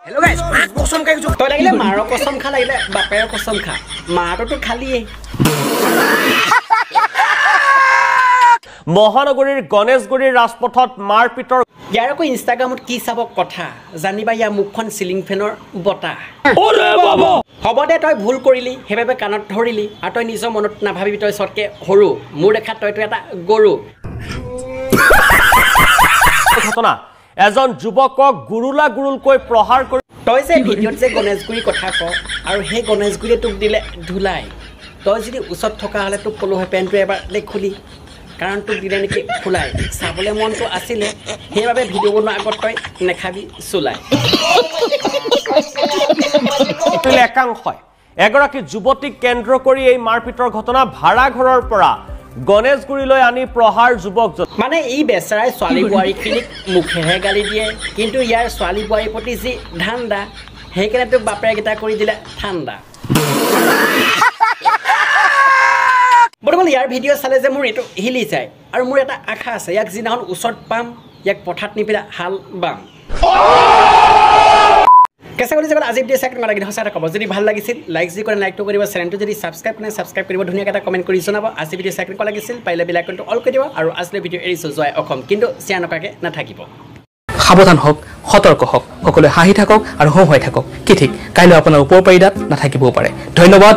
Hello guys कसम खाइ छु तय लागिले मारो कसम खा लागिले बापेर कसम खा मारो तो खालिए মহানগৰীৰ গণেশগুৰিৰ ৰাজপথত মাৰপিটৰ ইয়াৰ কো ইনষ্টাগ্ৰামত কি চাব কথা জানিবা ইয়া মুখখন সিলিং ফেনৰ বটা ওৰে বাবা হ'ব দে তই ভুল কৰিলি হেবে কাণত ধৰিলি আৰু তই নিজৰ মনত নাভাবিবি তই সটকে হৰু মোৰ দেখা তইটো এটা গৰু ঘটনা এজন যুৱকক গুৰুলা গুৰুলকৈ প্ৰহাৰ কৰি তই যে ভিডিঅ'ত যে গণেশগুৰি কথা ক আৰু হে গণেশগুৰি তোক দিলে ধুলাই তই যদি উচত থকা হলে তোক কলো হয় পেনটো এবাৰ লেখুলি কাৰণ তোক দিলে নেকি ফুলাই চাবলে মনটো আছিলে হেইভাবে ভিডিঅ' বনোৱাৰ আগত তই নেখাবি চুলাই একাংশই এগৰাকী যুৱতীক কেন্দ্ৰ কৰি এই মাৰপিটৰ ঘটনা ভাড়া ঘৰৰ পৰা গণেশগুৰিলৈ আনি প্ৰহাৰ যুৱক মানে এই বেচাৰাই ছোৱালী বোৱাৰীখিনিক মুখেহে গালি দিয়ে কিন্তু ইয়াৰ ছোৱালী বোৱাৰীৰ প্ৰতি যি ধান্দা সেইকাৰণে তোক বাপেৰে গীতা কৰি দিলে ঠাণ্ডা বৰ্তমান ইয়াৰ ভিডিঅ' চালে যে মোৰ এইটো হিলি যায় আৰু মোৰ এটা আশা আছে ইয়াক যিদিনাখন ওচৰত পাম ইয়াক পথাত নিপিলা হাল বাম কেঁচা কৰি যাবলৈ আজি ভিডিঅ' চাই লাগি সঁচা এটা ক'ব যদি ভাল লাগিছিল লাইক যি কৰে লাইকটো কৰিব চেনেলটো যদি ছাবস্ক্ৰাইব নাই ছাবস্ক্ৰাইব কৰিব ধুনীয়াকৈ এটা কমেণ্ট কৰি জনাব আজি ভিডিঅ' চাই কেনেকুৱা লাগিছিল পাৰিলে বেল আইকনটো অল কৰি দিব আৰু আজিলৈ ভিডিঅ' এৰিছোঁ জয় অসম কিন্তু শ্বেয়াৰ নকৰাকৈ নাথাকিব সাৱধান হওক সতৰ্ক হওক সকলোৱে হাঁহি থাকক আৰু হওঁ হৈ থাকক কি ঠিক কাইলৈ আপোনাৰ উপকাৰিতাত নাথাকিবও পাৰে ধন্যবাদ।